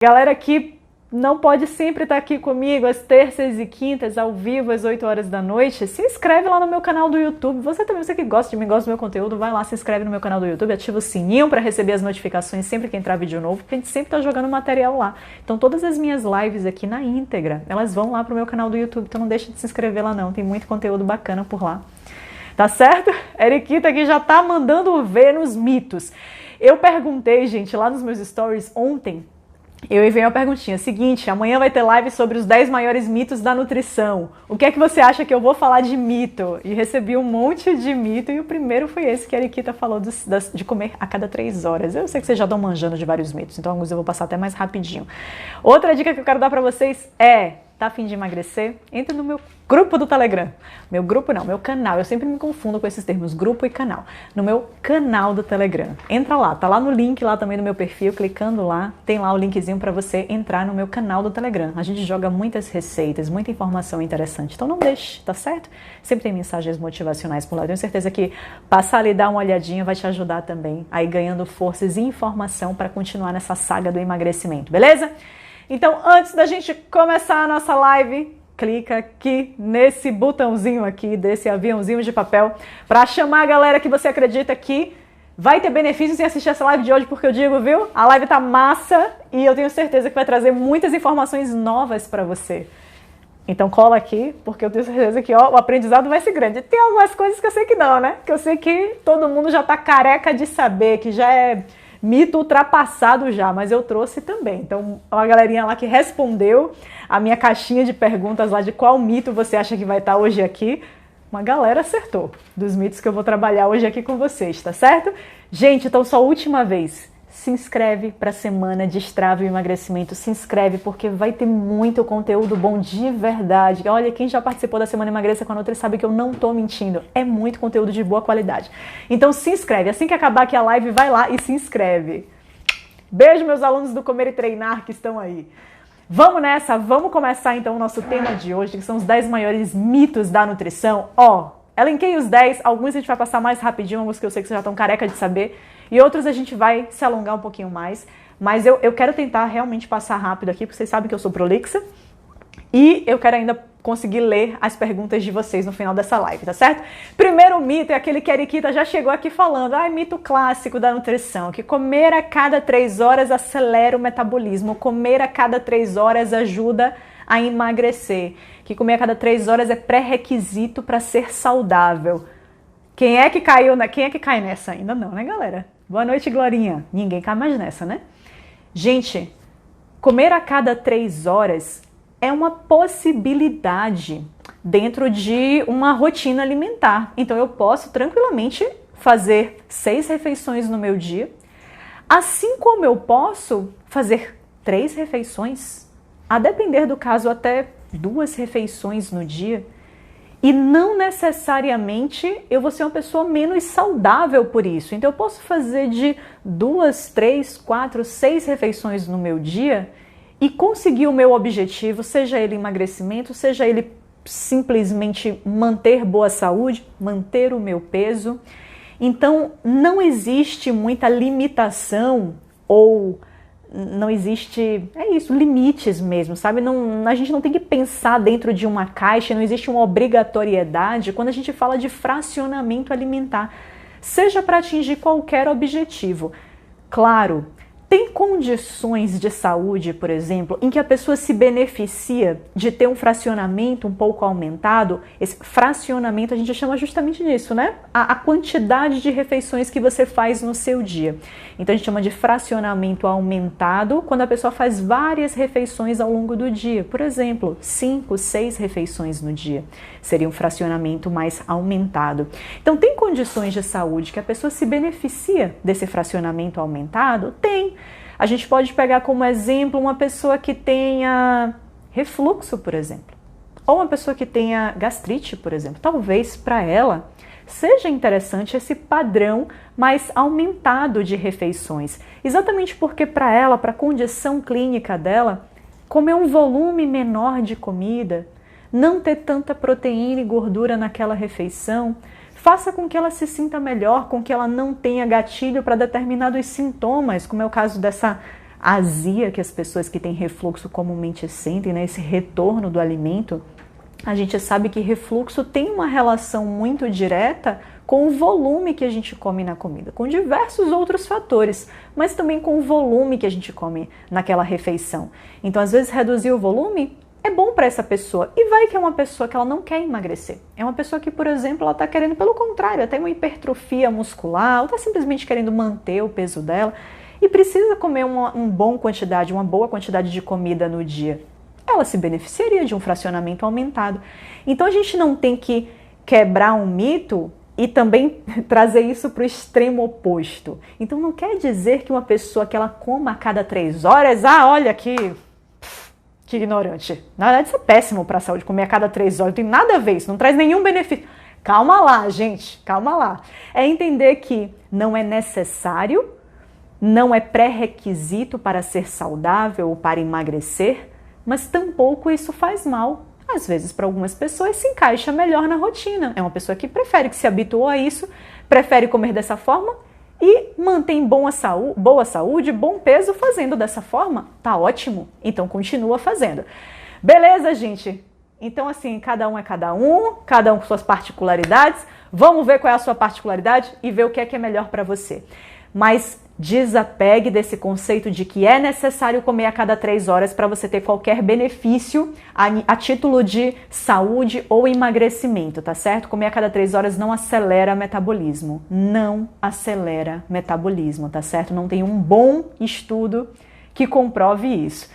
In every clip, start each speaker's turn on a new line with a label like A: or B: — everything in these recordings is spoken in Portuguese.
A: Galera que não pode sempre estar aqui comigo às terças e quintas, ao vivo, às 8 horas da noite, se inscreve lá no meu canal do YouTube. Você também, você que gosta de mim, gosta do meu conteúdo, vai lá, se inscreve no meu canal do YouTube, ativa o sininho para receber as notificações sempre que entrar vídeo novo, porque a gente sempre tá jogando material lá. Então todas as minhas lives aqui na íntegra, elas vão lá pro meu canal do YouTube, então não deixa de se inscrever lá não, tem muito conteúdo bacana por lá. Tá certo? Eriquita aqui já tá mandando ver nos mitos. Eu perguntei, gente, lá nos meus stories ontem, eu enviei uma perguntinha, seguinte, amanhã vai ter live sobre os 10 maiores mitos da nutrição. O que é que você acha que eu vou falar de mito? E recebi um monte de mito, e o primeiro foi esse que a Eriquita falou de comer a cada 3 horas. Eu sei que vocês já estão manjando de vários mitos, então alguns eu vou passar até mais rapidinho. Outra dica que eu quero dar pra vocês é, tá a fim de emagrecer? Entra no meu grupo do Telegram. Meu grupo não, meu canal. Eu sempre me confundo com esses termos, grupo e canal. No meu canal do Telegram. Entra lá, tá lá no link lá também no meu perfil, clicando lá, tem lá o linkzinho para você entrar no meu canal do Telegram. A gente joga muitas receitas, muita informação interessante, então não deixe, tá certo? Sempre tem mensagens motivacionais por lá. Eu tenho certeza que passar ali e dar uma olhadinha vai te ajudar também a ir ganhando forças e informação para continuar nessa saga do emagrecimento, beleza? Então, antes da gente começar a nossa live, clica aqui nesse botãozinho aqui, desse aviãozinho de papel, para chamar a galera que você acredita que vai ter benefícios em assistir essa live de hoje, porque eu digo, viu? A live tá massa e eu tenho certeza que vai trazer muitas informações novas para você. Então cola aqui, porque eu tenho certeza que ó, o aprendizado vai ser grande. Tem algumas coisas que eu sei que não, né? Que eu sei que todo mundo já tá careca de saber, que já é mito ultrapassado já, mas eu trouxe também. Então, a galerinha lá que respondeu a minha caixinha de perguntas lá de qual mito você acha que vai estar hoje aqui, uma galera acertou dos mitos que eu vou trabalhar hoje aqui com vocês, tá certo? Gente, então só última vez, se inscreve para a semana Destrave o Emagrecimento, se inscreve porque vai ter muito conteúdo bom de verdade. Olha, quem já participou da Semana Emagreça com a Nutri sabe que eu não tô mentindo, é muito conteúdo de boa qualidade. Então se inscreve, assim que acabar aqui a live, vai lá e se inscreve. Beijo meus alunos do Comer e Treinar que estão aí. Vamos nessa, vamos começar então o nosso tema de hoje, que são os 10 maiores mitos da nutrição. Ó, elenquei os 10, alguns a gente vai passar mais rapidinho, alguns que eu sei que vocês já estão careca de saber, e outros a gente vai se alongar um pouquinho mais, mas eu quero tentar realmente passar rápido aqui, porque vocês sabem que eu sou prolixa, e eu quero ainda conseguir ler as perguntas de vocês no final dessa live, tá certo? Primeiro mito é aquele que a Eriquita já chegou aqui falando, mito clássico da nutrição, que comer a cada 3 horas acelera o metabolismo, comer a cada 3 horas ajuda a emagrecer, que comer a cada 3 horas é pré-requisito para ser saudável. Quem é que cai nessa? Ainda não, né, galera? Boa noite, Glorinha. Ninguém cai mais nessa, né? Gente, comer a cada 3 horas é uma possibilidade dentro de uma rotina alimentar. Então eu posso tranquilamente fazer 6 refeições no meu dia, assim como eu posso fazer 3 refeições, a depender do caso até 2 refeições no dia. E não necessariamente eu vou ser uma pessoa menos saudável por isso. Então eu posso fazer de 2, 3, 4, 6 refeições no meu dia e conseguir o meu objetivo, seja ele emagrecimento, seja ele simplesmente manter boa saúde, manter o meu peso. Então não existe muita limitação ou não existe, limites mesmo, sabe? A gente não tem que pensar dentro de uma caixa, não existe uma obrigatoriedade quando a gente fala de fracionamento alimentar, seja para atingir qualquer objetivo. Claro, tem condições de saúde, por exemplo, em que a pessoa se beneficia de ter um fracionamento um pouco aumentado. Esse fracionamento a gente chama justamente disso, né? A quantidade de refeições que você faz no seu dia. Então a gente chama de fracionamento aumentado quando a pessoa faz várias refeições ao longo do dia. Por exemplo, 5, 6 refeições no dia. Seria um fracionamento mais aumentado. Então tem condições de saúde que a pessoa se beneficia desse fracionamento aumentado? Tem. A gente pode pegar como exemplo uma pessoa que tenha refluxo, por exemplo, ou uma pessoa que tenha gastrite, por exemplo. Talvez para ela seja interessante esse padrão mais aumentado de refeições, exatamente porque para ela, para a condição clínica dela, comer um volume menor de comida, não ter tanta proteína e gordura naquela refeição, faça com que ela se sinta melhor, com que ela não tenha gatilho para determinados sintomas, como é o caso dessa azia que as pessoas que têm refluxo comumente sentem, né? Esse retorno do alimento, a gente sabe que refluxo tem uma relação muito direta com o volume que a gente come na comida, com diversos outros fatores, mas também com o volume que a gente come naquela refeição. Então, às vezes, reduzir o volume é bom para essa pessoa. E vai que é uma pessoa que ela não quer emagrecer. É uma pessoa que, por exemplo, ela está querendo, pelo contrário, até uma hipertrofia muscular, ou está simplesmente querendo manter o peso dela e precisa comer uma boa quantidade de comida no dia. Ela se beneficiaria de um fracionamento aumentado. Então, a gente não tem que quebrar um mito e também trazer isso para o extremo oposto. Então, não quer dizer que uma pessoa que ela coma a cada 3 horas, olha que ignorante. Na verdade, isso é péssimo para a saúde, comer a cada 3 horas. Não tem nada a ver, isso não traz nenhum benefício. Calma lá, gente, calma lá. É entender que não é necessário, não é pré-requisito para ser saudável ou para emagrecer, mas tampouco isso faz mal. Às vezes, para algumas pessoas, se encaixa melhor na rotina. É uma pessoa que prefere, que se habituou a isso, prefere comer dessa forma e mantém boa saúde, bom peso fazendo dessa forma. Tá ótimo, então continua fazendo. Beleza, gente? Então, assim, cada um com suas particularidades. Vamos ver qual é a sua particularidade e ver o que é melhor para você. Mas desapegue desse conceito de que é necessário comer a cada 3 horas para você ter qualquer benefício a título de saúde ou emagrecimento, tá certo? Comer a cada 3 horas não acelera metabolismo. Não acelera metabolismo, tá certo? Não tem um bom estudo que comprove isso.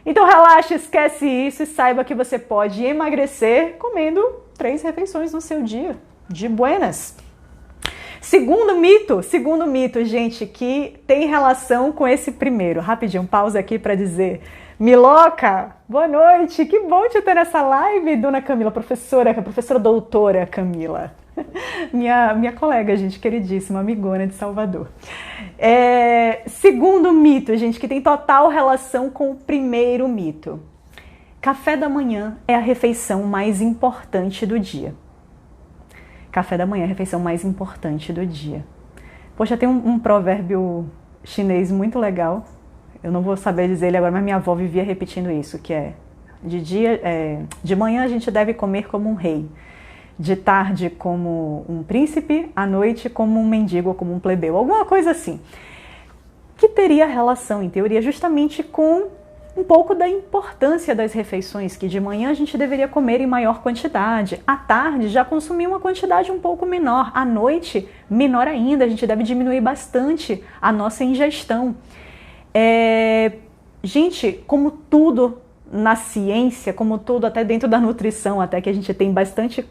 A: Então relaxa, esquece isso e saiba que você pode emagrecer comendo 3 refeições no seu dia. De buenas! Segundo mito, gente, que tem relação com esse primeiro. Rapidinho, pausa aqui para dizer: Miloca, boa noite, que bom te ter nessa live, dona Camila, professora doutora Camila. Minha colega, gente, queridíssima, amigona de Salvador. Segundo mito, gente, que tem total relação com o primeiro mito. Café da manhã é a refeição mais importante do dia. Café da manhã é a refeição mais importante do dia. Poxa, tem um provérbio chinês muito legal. Eu não vou saber dizer ele agora, mas minha avó vivia repetindo isso, que é de manhã a gente deve comer como um rei, de tarde como um príncipe, à noite como um mendigo ou como um plebeu, alguma coisa assim. Que teria relação, em teoria, justamente com um pouco da importância das refeições, que de manhã a gente deveria comer em maior quantidade, à tarde já consumir uma quantidade um pouco menor, à noite menor ainda, a gente deve diminuir bastante a nossa ingestão. Gente, como tudo na ciência, como tudo até dentro da nutrição, até que a gente tem bastante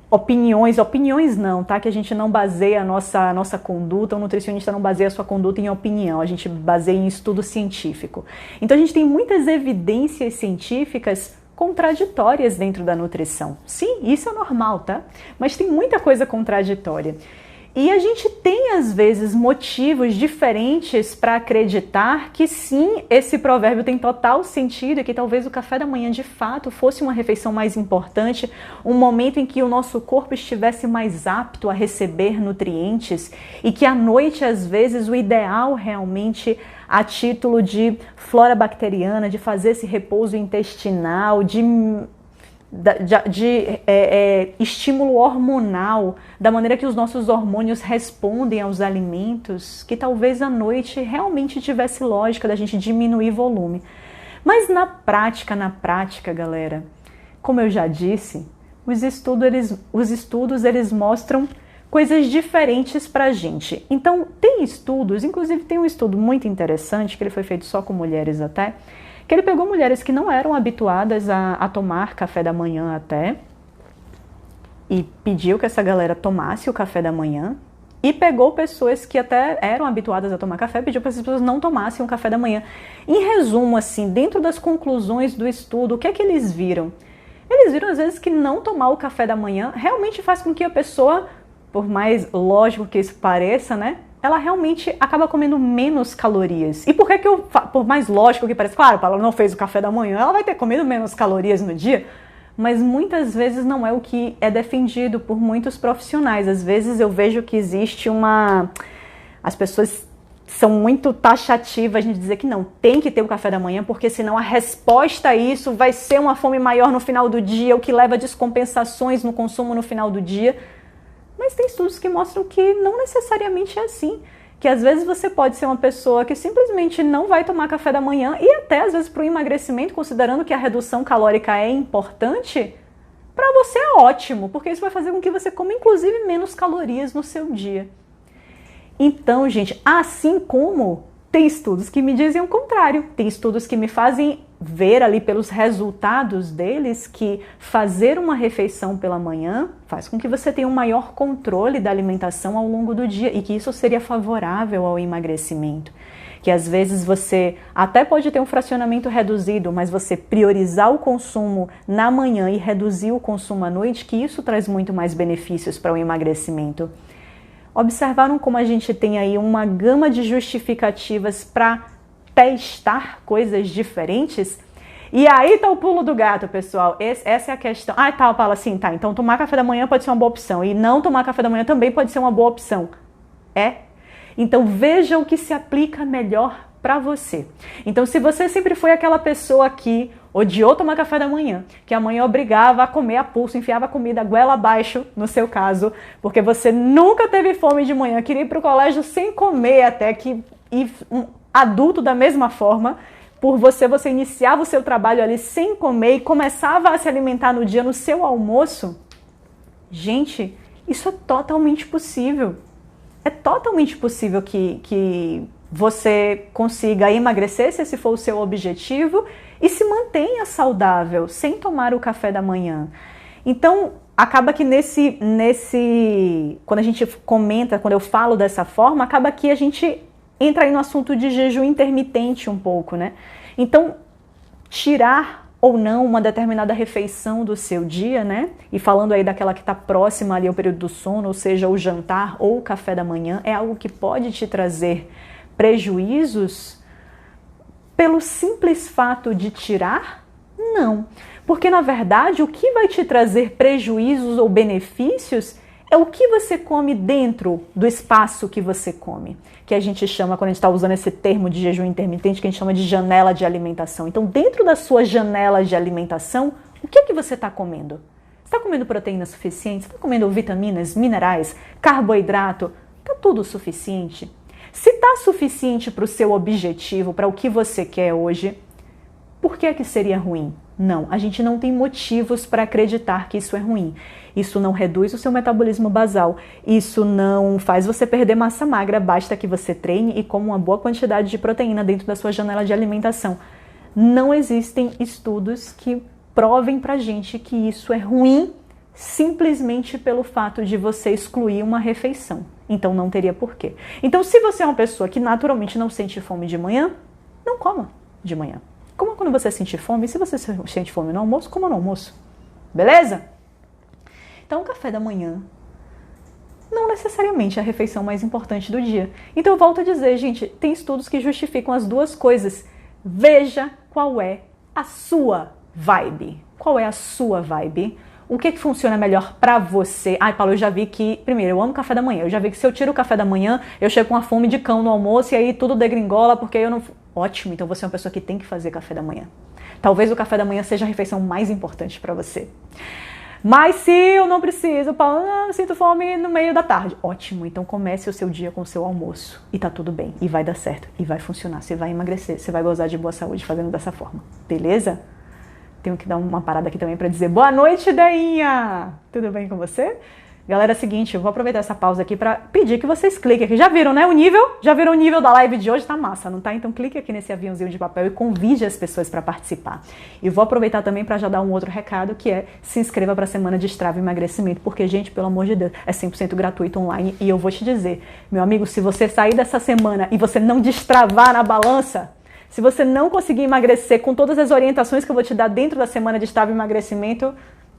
A: opiniões não, tá? Que a gente não baseia a nossa conduta, o nutricionista não baseia a sua conduta em opinião, a gente baseia em estudo científico. Então a gente tem muitas evidências científicas contraditórias dentro da nutrição. Sim, isso é normal, tá? Mas tem muita coisa contraditória. E a gente tem, às vezes, motivos diferentes para acreditar que sim, esse provérbio tem total sentido e que talvez o café da manhã, de fato, fosse uma refeição mais importante, um momento em que o nosso corpo estivesse mais apto a receber nutrientes e que à noite, às vezes, o ideal realmente, a título de flora bacteriana, de fazer esse repouso intestinal, de estímulo hormonal, da maneira que os nossos hormônios respondem aos alimentos, que talvez à noite realmente tivesse lógica da gente diminuir volume. Mas na prática, galera, como eu já disse, os estudos eles mostram coisas diferentes pra gente. Então, tem estudos, inclusive tem um estudo muito interessante, que ele foi feito só com mulheres até, que ele pegou mulheres que não eram habituadas a tomar café da manhã até, e pediu que essa galera tomasse o café da manhã, e pegou pessoas que até eram habituadas a tomar café, pediu para essas pessoas não tomassem o café da manhã. Em resumo, assim, dentro das conclusões do estudo, o que é que eles viram? Eles viram, às vezes, que não tomar o café da manhã realmente faz com que a pessoa, por mais lógico que isso pareça, né, ela realmente acaba comendo menos calorias. E por que por mais lógico que pareça, claro, ela não fez o café da manhã, ela vai ter comido menos calorias no dia, mas muitas vezes não é o que é defendido por muitos profissionais. Às vezes eu vejo que existe as pessoas são muito taxativas de dizer que não, tem que ter o café da manhã, porque senão a resposta a isso vai ser uma fome maior no final do dia, o que leva a descompensações no consumo no final do dia. Mas tem estudos que mostram que não necessariamente é assim. Que às vezes você pode ser uma pessoa que simplesmente não vai tomar café da manhã e até às vezes para o emagrecimento, considerando que a redução calórica é importante, para você é ótimo, porque isso vai fazer com que você coma inclusive menos calorias no seu dia. Então, gente, assim como tem estudos que me dizem o contrário, tem estudos que me fazem ver ali pelos resultados deles que fazer uma refeição pela manhã faz com que você tenha um maior controle da alimentação ao longo do dia e que isso seria favorável ao emagrecimento. Que às vezes você até pode ter um fracionamento reduzido, mas você priorizar o consumo na manhã e reduzir o consumo à noite, que isso traz muito mais benefícios para o emagrecimento. Observaram como a gente tem aí uma gama de justificativas para testar coisas diferentes? E aí tá o pulo do gato, pessoal. Essa é a questão. Ah, tá, Paula, assim, tá. Então tomar café da manhã pode ser uma boa opção. E não tomar café da manhã também pode ser uma boa opção. É? Então veja o que se aplica melhor para você. Então se você sempre foi aquela pessoa que odiou tomar café da manhã, que a mãe obrigava a comer a pulso, enfiava a comida goela abaixo, no seu caso, porque você nunca teve fome de manhã, queria ir para o colégio sem comer até que um adulto da mesma forma, por você iniciava o seu trabalho ali sem comer e começava a se alimentar no dia no seu almoço. Gente, isso é totalmente possível. É totalmente possível que você consiga emagrecer, se esse for o seu objetivo, e se mantenha saudável, sem tomar o café da manhã. Então, acaba que quando a gente comenta, quando eu falo dessa forma, acaba que a gente entra aí no assunto de jejum intermitente um pouco, né? Então, tirar ou não uma determinada refeição do seu dia, né? E falando aí daquela que está próxima ali ao período do sono, ou seja, o jantar ou o café da manhã, é algo que pode te trazer prejuízos pelo simples fato de tirar? Não. Porque, na verdade, o que vai te trazer prejuízos ou benefícios é o que você come dentro do espaço que você come, que a gente chama, quando a gente está usando esse termo de jejum intermitente, que a gente chama de janela de alimentação. Então, dentro da sua janela de alimentação, o que é que você está comendo? Você está comendo proteína suficiente? Você está comendo vitaminas, minerais, carboidrato? Está tudo suficiente? Se está suficiente para o seu objetivo, para o que você quer hoje, por que é que seria ruim? Não, a gente não tem motivos para acreditar que isso é ruim. Isso não reduz o seu metabolismo basal, isso não faz você perder massa magra, basta que você treine e coma uma boa quantidade de proteína dentro da sua janela de alimentação. Não existem estudos que provem pra gente que isso é ruim simplesmente pelo fato de você excluir uma refeição. Então não teria porquê. Então se você é uma pessoa que naturalmente não sente fome de manhã, não coma de manhã. Coma quando você sentir fome. E se você sente fome no almoço, coma no almoço. Beleza? Então o café da manhã não necessariamente é a refeição mais importante do dia. Então eu volto a dizer, gente, tem estudos que justificam as duas coisas. Veja qual é a sua vibe. Qual é a sua vibe? O que funciona melhor pra você? Ai, Paulo, eu já vi que... Primeiro, eu amo café da manhã. Eu já vi que se eu tiro o café da manhã, eu chego com uma fome de cão no almoço e aí tudo degringola porque eu não... Ótimo, então você é uma pessoa que tem que fazer café da manhã. Talvez o café da manhã seja a refeição mais importante pra você. Mas se eu não preciso, Paulo, eu sinto fome no meio da tarde. Ótimo, então comece o seu dia com o seu almoço. E tá tudo bem, e vai dar certo, e vai funcionar. Você vai emagrecer, você vai gozar de boa saúde fazendo dessa forma. Beleza? Tenho que dar uma parada aqui também para dizer boa noite, Deinha! Tudo bem com você? Galera, é o seguinte, eu vou aproveitar essa pausa aqui para pedir que vocês cliquem aqui. Já viram, né, o nível? Já viram o nível da live de hoje? Tá massa, não tá? Então clique aqui nesse aviãozinho de papel e convide as pessoas para participar. E vou aproveitar também para já dar um outro recado, que é se inscreva para a Semana de Strava Emagrecimento, porque, gente, pelo amor de Deus, é 100% gratuito online. E eu vou te dizer, meu amigo, se você sair dessa semana e você não destravar na balança, se você não conseguir emagrecer com todas as orientações que eu vou te dar dentro da Semana de Strava Emagrecimento,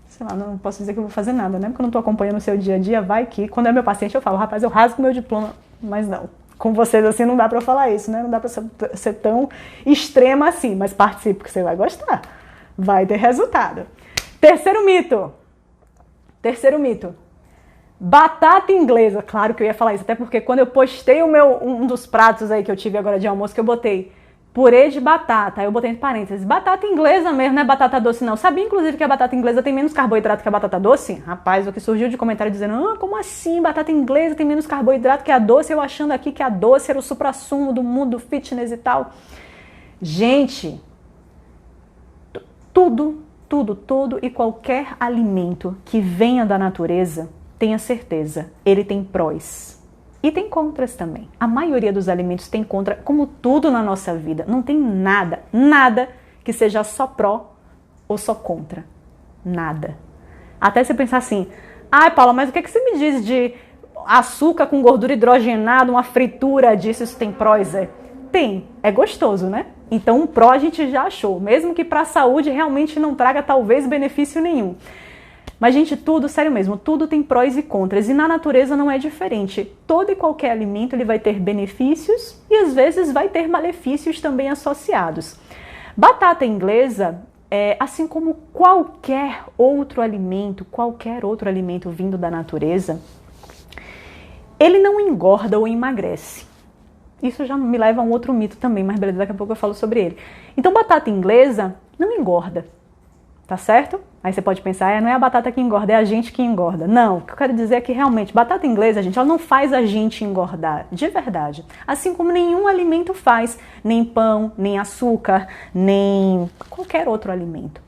A: sei lá, não posso dizer que eu vou fazer nada, né? Porque eu não tô acompanhando o seu dia a dia, vai que... Quando é meu paciente eu falo, rapaz, eu rasgo meu diploma. Mas não, com vocês assim não dá pra eu falar isso, né? Não dá pra ser tão extrema assim, mas participe porque você vai gostar. Vai ter resultado. Terceiro mito. Batata inglesa. Claro que eu ia falar isso, até porque quando eu postei um dos pratos aí que eu tive agora de almoço, que eu botei purê de batata, aí eu botei entre parênteses, batata inglesa mesmo, não é batata doce não. Sabia, inclusive, que a batata inglesa tem menos carboidrato que a batata doce? Rapaz, o que surgiu de comentário dizendo, como assim, batata inglesa tem menos carboidrato que a doce? Eu achando aqui que a doce era o suprassumo do mundo fitness e tal. Gente, tudo e qualquer alimento que venha da natureza, tenha certeza, ele tem prós. E tem contras também. A maioria dos alimentos tem contra, como tudo na nossa vida. Não tem nada que seja só pró ou só contra. Nada. Até você pensar assim, ai Paula, mas o que você me diz de açúcar com gordura hidrogenada, uma fritura disso, isso tem prós? Tem. É gostoso, né? Então um pró a gente já achou. Mesmo que para a saúde realmente não traga talvez benefício nenhum. Mas, gente, tudo, sério mesmo, tudo tem prós e contras. E na natureza não é diferente. Todo e qualquer alimento ele vai ter benefícios e, às vezes, vai ter malefícios também associados. Batata inglesa, assim como qualquer outro alimento vindo da natureza, ele não engorda ou emagrece. Isso já me leva a um outro mito também, mas beleza, daqui a pouco eu falo sobre ele. Então, batata inglesa não engorda. Tá certo? Aí você pode pensar, não é a batata que engorda, é a gente que engorda. Não, o que eu quero dizer é que realmente, batata inglesa, gente, ela não faz a gente engordar, de verdade. Assim como nenhum alimento faz, nem pão, nem açúcar, nem qualquer outro alimento.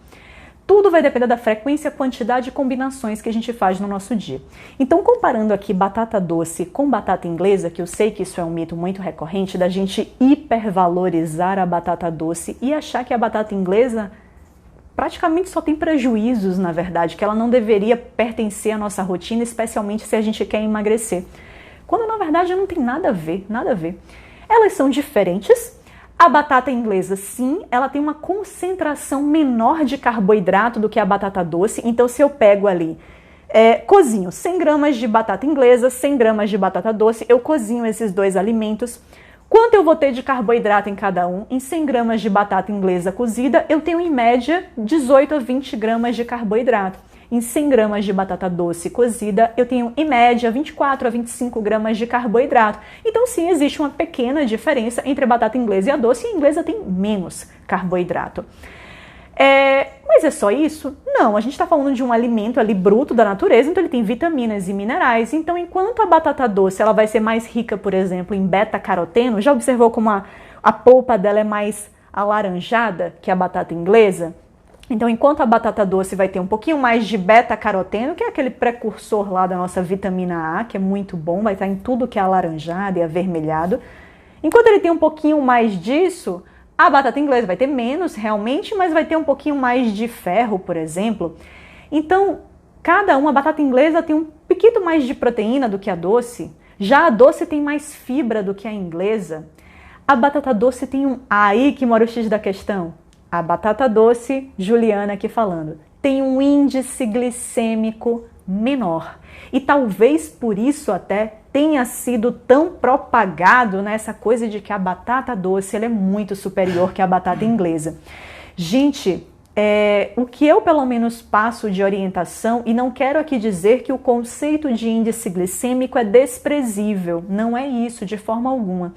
A: Tudo vai depender da frequência, quantidade e combinações que a gente faz no nosso dia. Então, comparando aqui batata doce com batata inglesa, que eu sei que isso é um mito muito recorrente, da gente hipervalorizar a batata doce e achar que a batata inglesa praticamente só tem prejuízos, na verdade, que ela não deveria pertencer à nossa rotina, especialmente se a gente quer emagrecer. Quando, na verdade, não tem nada a ver, nada a ver. Elas são diferentes. A batata inglesa, sim, ela tem uma concentração menor de carboidrato do que a batata doce. Então, se eu pego ali, cozinho 100 gramas de batata inglesa, 100 gramas de batata doce, eu cozinho esses dois alimentos. Quanto eu vou ter de carboidrato em cada um? Em 100 gramas de batata inglesa cozida, eu tenho em média 18 a 20 gramas de carboidrato. Em 100 gramas de batata doce cozida, eu tenho em média 24 a 25 gramas de carboidrato. Então sim, existe uma pequena diferença entre a batata inglesa e a doce, e a inglesa tem menos carboidrato. Mas é só isso? Não, a gente está falando de um alimento ali bruto da natureza, então ele tem vitaminas e minerais. Então, enquanto a batata doce ela vai ser mais rica, por exemplo, em beta-caroteno, já observou como a polpa dela é mais alaranjada que a batata inglesa? Então, enquanto a batata doce vai ter um pouquinho mais de beta-caroteno, que é aquele precursor lá da nossa vitamina A, que é muito bom, vai estar em tudo que é alaranjado e avermelhado. Enquanto ele tem um pouquinho mais disso, a batata inglesa vai ter menos realmente, mas vai ter um pouquinho mais de ferro, por exemplo. Então, a batata inglesa tem um pouquinho mais de proteína do que a doce. Já a doce tem mais fibra do que a inglesa. A batata doce tem aí que mora o X da questão. A batata doce, Juliana aqui falando, tem um índice glicêmico menor. E talvez por isso até tenha sido tão propagado nessa coisa de que a batata doce ela é muito superior que a batata inglesa. Gente, o que eu pelo menos passo de orientação, e não quero aqui dizer que o conceito de índice glicêmico é desprezível, não é isso de forma alguma.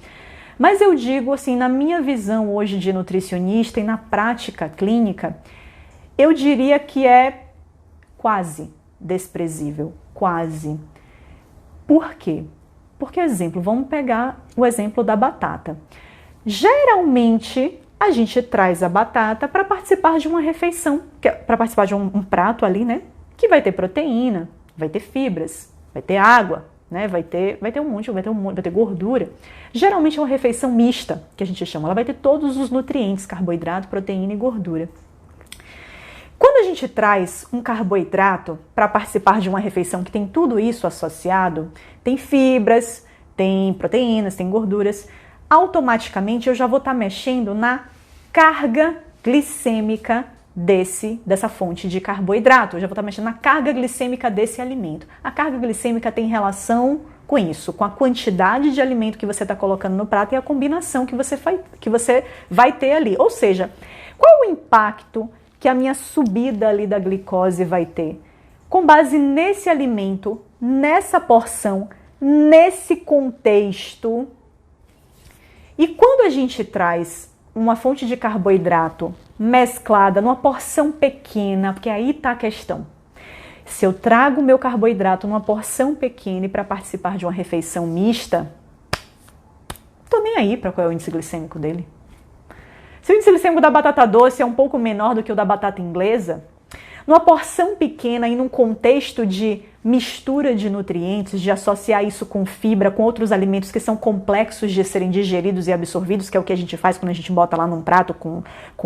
A: Mas eu digo assim, na minha visão hoje de nutricionista e na prática clínica, eu diria que é quase desprezível, quase. Por quê? Porque, exemplo, vamos pegar o exemplo da batata. Geralmente, a gente traz a batata para participar de uma refeição, para participar de um prato ali, né? Que vai ter proteína, vai ter fibras, vai ter água, né? Vai ter vai ter gordura. Geralmente é uma refeição mista, que a gente chama. Ela vai ter todos os nutrientes, carboidrato, proteína e gordura. Quando a gente traz um carboidrato para participar de uma refeição que tem tudo isso associado, tem fibras, tem proteínas, tem gorduras, automaticamente eu já vou estar mexendo na carga glicêmica dessa fonte de carboidrato. Eu já vou estar mexendo na carga glicêmica desse alimento. A carga glicêmica tem relação com isso, com a quantidade de alimento que você está colocando no prato e a combinação que você vai ter ali. Ou seja, qual o impacto que a minha subida ali da glicose vai ter? Com base nesse alimento, nessa porção, nesse contexto. E quando a gente traz uma fonte de carboidrato mesclada numa porção pequena, porque aí está a questão. Se eu trago o meu carboidrato numa porção pequena e para participar de uma refeição mista, tô nem aí para qual é o índice glicêmico dele. Se o índice glicêmico da batata doce é um pouco menor do que o da batata inglesa, numa porção pequena e num contexto de mistura de nutrientes, de associar isso com fibra, com outros alimentos que são complexos de serem digeridos e absorvidos, que é o que a gente faz quando a gente bota lá num prato com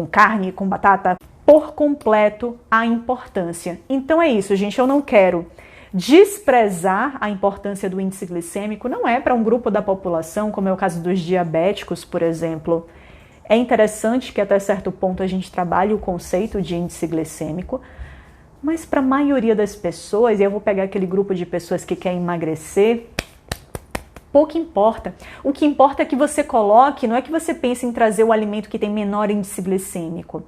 A: carne, com batata, por completo a importância. Então é isso, gente, eu não quero desprezar a importância do índice glicêmico, não é para um grupo da população, como é o caso dos diabéticos, por exemplo. É interessante que até certo ponto a gente trabalhe o conceito de índice glicêmico, mas para a maioria das pessoas, e eu vou pegar aquele grupo de pessoas que quer emagrecer, pouco importa. O que importa é que você coloque, não é que você pense em trazer o alimento que tem menor índice glicêmico,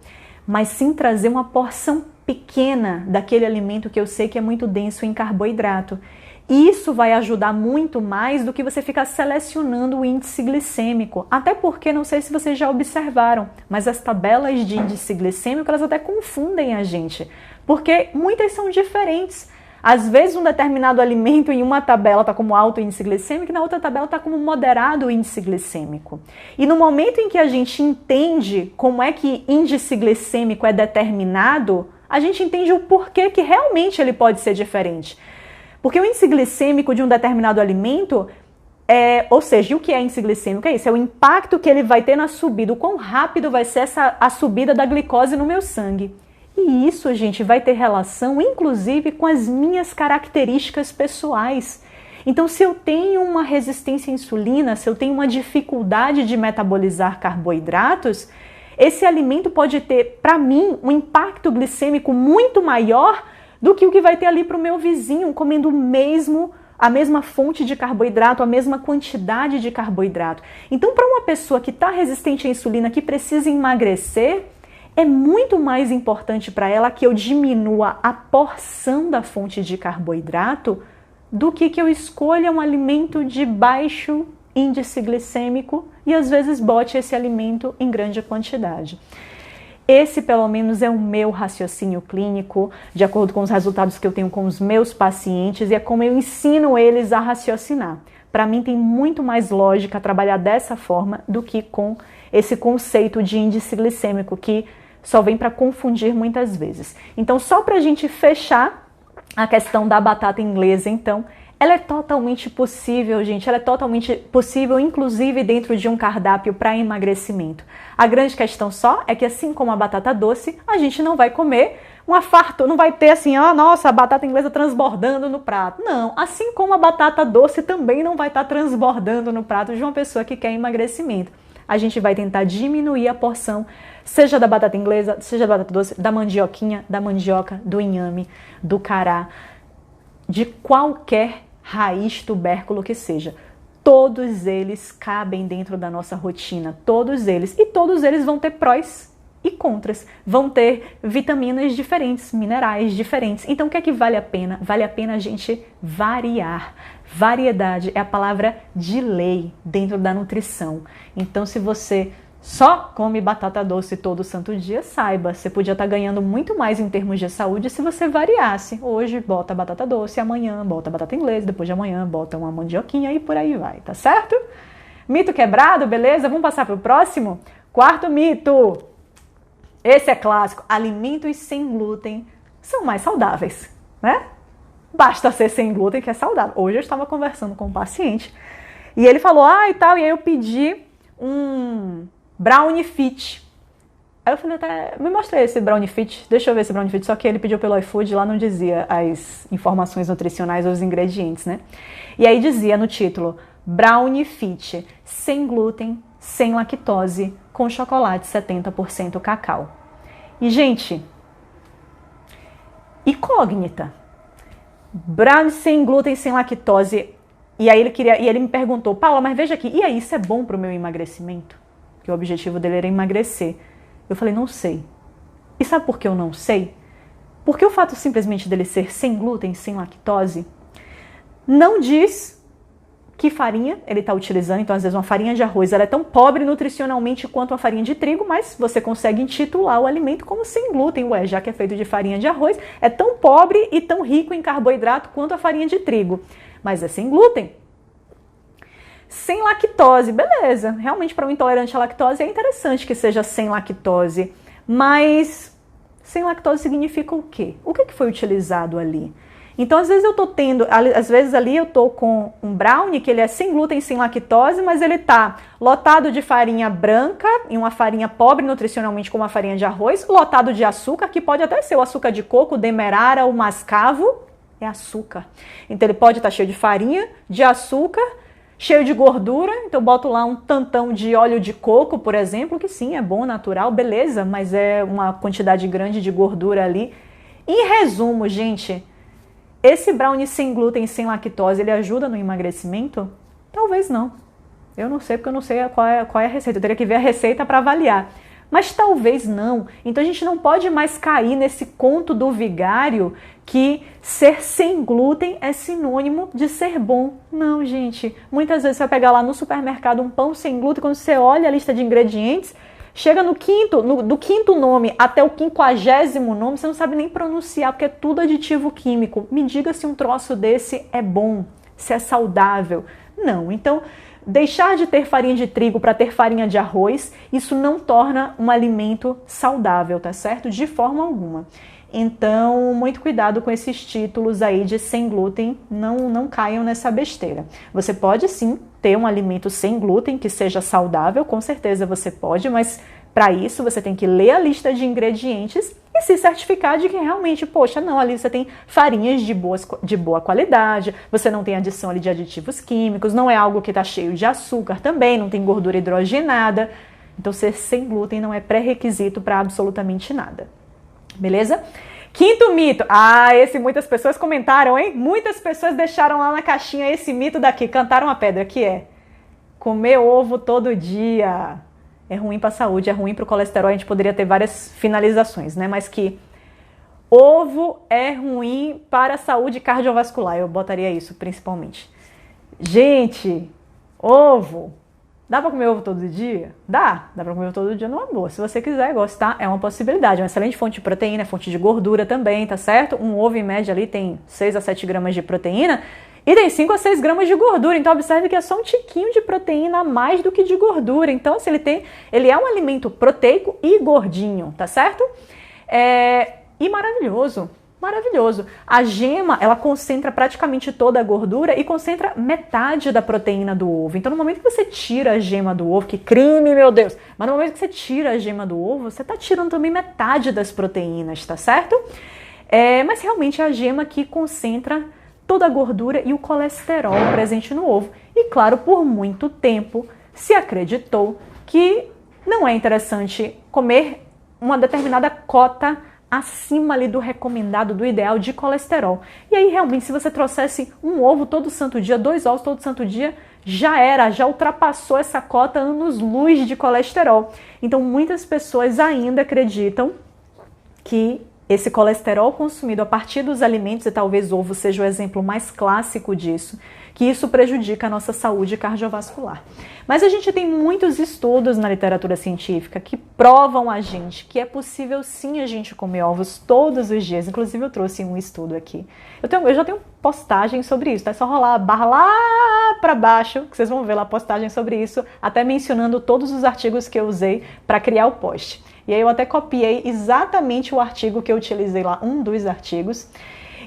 A: mas sim trazer uma porção pequena daquele alimento que eu sei que é muito denso em carboidrato. Isso vai ajudar muito mais do que você ficar selecionando o índice glicêmico. Até porque, não sei se vocês já observaram, mas as tabelas de índice glicêmico, elas até confundem a gente. Porque muitas são diferentes. Às vezes um determinado alimento em uma tabela está como alto índice glicêmico e na outra tabela está como moderado índice glicêmico. E no momento em que a gente entende como é que índice glicêmico é determinado, a gente entende o porquê que realmente ele pode ser diferente. Porque o índice glicêmico de um determinado alimento, ou seja, o que é índice glicêmico? É isso, é o impacto que ele vai ter na subida, o quão rápido vai ser a subida da glicose no meu sangue. E isso, gente, vai ter relação, inclusive, com as minhas características pessoais. Então, se eu tenho uma resistência à insulina, se eu tenho uma dificuldade de metabolizar carboidratos, esse alimento pode ter, para mim, um impacto glicêmico muito maior do que o que vai ter ali para o meu vizinho, comendo a mesma fonte de carboidrato, a mesma quantidade de carboidrato. Então, para uma pessoa que está resistente à insulina, que precisa emagrecer, é muito mais importante para ela que eu diminua a porção da fonte de carboidrato do que eu escolha um alimento de baixo índice glicêmico e às vezes bote esse alimento em grande quantidade. Esse, pelo menos, é o meu raciocínio clínico, de acordo com os resultados que eu tenho com os meus pacientes, e é como eu ensino eles a raciocinar. Para mim, tem muito mais lógica trabalhar dessa forma do que com esse conceito de índice glicêmico, que só vem para confundir muitas vezes. Então, só para a gente fechar a questão da batata inglesa, então, ela é totalmente possível, gente, ela é totalmente possível, inclusive dentro de um cardápio para emagrecimento. A grande questão só é que, assim como a batata doce, a gente não vai comer uma fartura, não vai ter assim, nossa, a batata inglesa transbordando no prato. Não, assim como a batata doce também não vai estar transbordando no prato de uma pessoa que quer emagrecimento. A gente vai tentar diminuir a porção, seja da batata inglesa, seja da batata doce, da mandioquinha, da mandioca, do inhame, do cará, de qualquer raiz tubérculo que seja. Todos eles cabem dentro da nossa rotina, todos eles. E todos eles vão ter prós e contras. Vão ter vitaminas diferentes, minerais diferentes. Então, o que é que vale a pena? Vale a pena a gente variar. Variedade é a palavra de lei dentro da nutrição. Então, se você só come batata doce todo santo dia, saiba, você podia estar ganhando muito mais em termos de saúde se você variasse. Hoje bota batata doce, amanhã bota batata inglesa, depois de amanhã bota uma mandioquinha e por aí vai, tá certo? Mito quebrado, beleza? Vamos passar para o próximo? Quarto mito. Esse é clássico. Alimentos sem glúten são mais saudáveis, né? Basta ser sem glúten que é saudável. Hoje eu estava conversando com um paciente e ele falou, e tal, e aí eu pedi um Brownie Fit. Aí eu falei, me mostra esse Brownie Fit, deixa eu ver esse Brownie Fit, só que ele pediu pelo iFood, lá não dizia as informações nutricionais ou os ingredientes, né? E aí dizia no título, Brownie Fit, sem glúten, sem lactose, com chocolate 70% cacau. E, gente, incógnita. Brownie sem glúten, sem lactose. E aí ele me perguntou, Paula, mas veja aqui, e aí, isso é bom para o meu emagrecimento? Que o objetivo dele era emagrecer. Eu falei, não sei. E sabe por que eu não sei? Porque o fato simplesmente dele ser sem glúten, sem lactose, Não diz que farinha ele está utilizando, então às vezes uma farinha de arroz ela é tão pobre nutricionalmente quanto a farinha de trigo, mas você consegue intitular o alimento como sem glúten, ué, já que é feito de farinha de arroz, é tão pobre e tão rico em carboidrato quanto a farinha de trigo, mas é sem glúten. Sem lactose, beleza, realmente para um intolerante à lactose é interessante que seja sem lactose, mas sem lactose significa o quê? O que foi utilizado ali? Então, às vezes ali eu tô com um brownie que ele é sem glúten, sem lactose, mas ele tá lotado de farinha branca e uma farinha pobre nutricionalmente como a farinha de arroz, lotado de açúcar, que pode até ser o açúcar de coco, o demerara, o mascavo, é açúcar. Então, ele pode estar cheio de farinha, de açúcar, cheio de gordura, então eu boto lá um tantão de óleo de coco, por exemplo, que sim, é bom, natural, beleza, mas é uma quantidade grande de gordura ali. Em resumo, gente, esse brownie sem glúten e sem lactose, ele ajuda no emagrecimento? Talvez não. Eu não sei, porque eu não sei qual é a receita. Eu teria que ver a receita para avaliar. Mas talvez não. Então a gente não pode mais cair nesse conto do vigário que ser sem glúten é sinônimo de ser bom. Não, gente. Muitas vezes você vai pegar lá no supermercado um pão sem glúten, quando você olha a lista de ingredientes, chega do quinto nome até o 50º nome, você não sabe nem pronunciar, porque é tudo aditivo químico. Me diga se um troço desse é bom, se é saudável. Não, então deixar de ter farinha de trigo para ter farinha de arroz, isso não torna um alimento saudável, tá certo? De forma alguma. Então, muito cuidado com esses títulos aí de sem glúten, não caiam nessa besteira. Você pode sim ter um alimento sem glúten que seja saudável, com certeza você pode, mas para isso você tem que ler a lista de ingredientes e se certificar de que realmente, poxa, não, ali você tem farinhas de boa qualidade, você não tem adição ali de aditivos químicos, não é algo que está cheio de açúcar também, não tem gordura hidrogenada. Então, ser sem glúten não é pré-requisito para absolutamente nada. Beleza? Quinto mito. Esse muitas pessoas comentaram, hein? Muitas pessoas deixaram lá na caixinha esse mito daqui, cantaram a pedra, que é comer ovo todo dia. É ruim para a saúde, é ruim para o colesterol, a gente poderia ter várias finalizações, né? Mas que ovo é ruim para a saúde cardiovascular, eu botaria isso principalmente. Gente, ovo... Dá pra comer ovo todo dia? Dá pra comer ovo todo dia numa boa. Se você quiser gostar, é uma possibilidade. É uma excelente fonte de proteína, é fonte de gordura também, tá certo? Um ovo, em média, ali tem 6 a 7 gramas de proteína e tem 5 a 6 gramas de gordura. Então, observe que é só um tiquinho de proteína a mais do que de gordura. Então, assim, ele é um alimento proteico e gordinho, tá certo? E maravilhoso. Maravilhoso. A gema, ela concentra praticamente toda a gordura e concentra metade da proteína do ovo. Então, no momento que você tira a gema do ovo, que crime, meu Deus! Mas no momento que você tira a gema do ovo, você está tirando também metade das proteínas, tá certo? Mas realmente é a gema que concentra toda a gordura e o colesterol presente no ovo. E claro, por muito tempo se acreditou que não é interessante comer uma determinada cota acima ali do recomendado, do ideal de colesterol. E aí, realmente, se você trouxesse um ovo todo santo dia, 2 ovos todo santo dia, já ultrapassou essa cota anos-luz de colesterol. Então, muitas pessoas ainda acreditam que esse colesterol consumido a partir dos alimentos, e talvez o ovo seja o exemplo mais clássico disso, que isso prejudica a nossa saúde cardiovascular. Mas a gente tem muitos estudos na literatura científica que provam a gente que é possível sim a gente comer ovos todos os dias. Inclusive eu trouxe um estudo aqui. Eu já tenho postagem sobre isso, tá? É só rolar a barra lá para baixo, que vocês vão ver lá postagem sobre isso, até mencionando todos os artigos que eu usei para criar o post. E aí eu até copiei exatamente o artigo que eu utilizei lá, um dos artigos.